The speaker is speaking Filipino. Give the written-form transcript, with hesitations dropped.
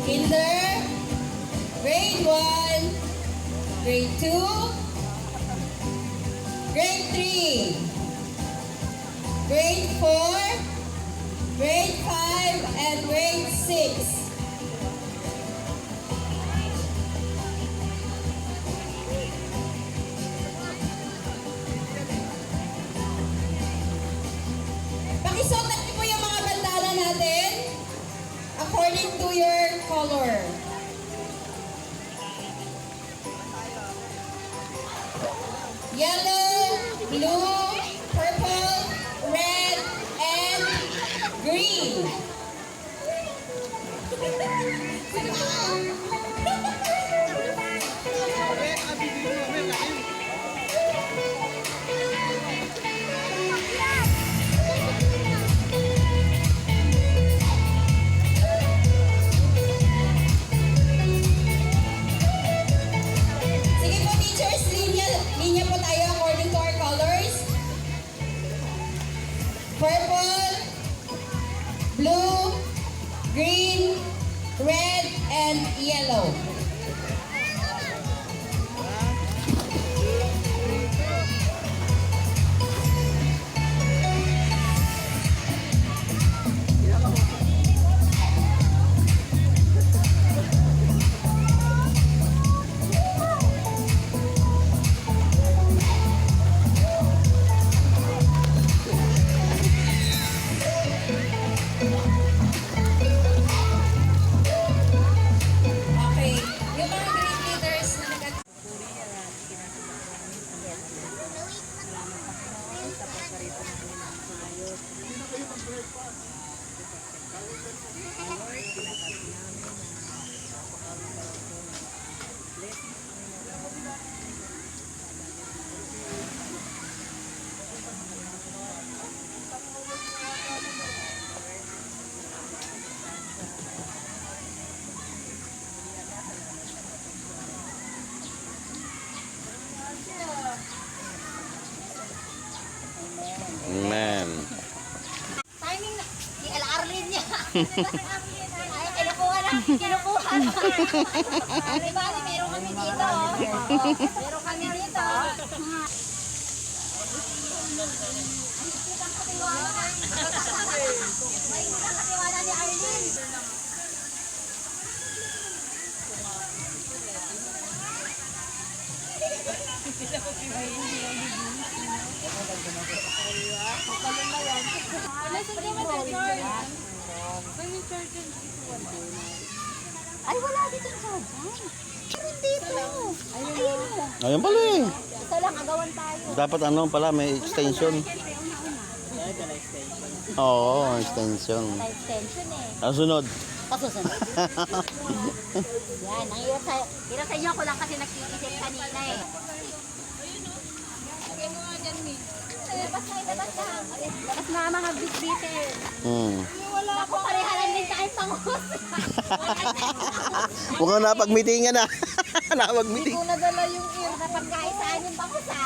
Kinder, Grade 1, Grade 2, Grade 3, Grade 4, Grade 5, and Grade 6. Pakisulat niyo po yung mga bandana natin according to your color. Yellow, blue, purple, red, and green. Sige po teachers, linya po tayo according to our colors. Purple, blue, green, red, and yellow. Okay, yung mga grade leaders na Amen. Timing na. Di Arlene niya. Ay, kinukuha na. Kinukuha na. Bali, meron kami dito. Meron kami dito. Ang katiwala. May katiwala ni Arlene. Ay, wala dito sa dyan. Meron dito. Ayun o. Ayun pala eh. Isa lang, agawan tayo. Dapat ano pala, may extension. Oo, extension. Wala extension eh. Ang sunod. Pasusunod. Yan, ang hirap sa inyo ko lang kasi nag-iisip kanina eh. Labas na, labas na. Labas na mga bitbitin. Ako, pareha lang din tayo pangos. Mukhang napag-meetingan na. Hindi Napag-meeting. ko nadala yung ear na pagkaisaan yung pangos ha.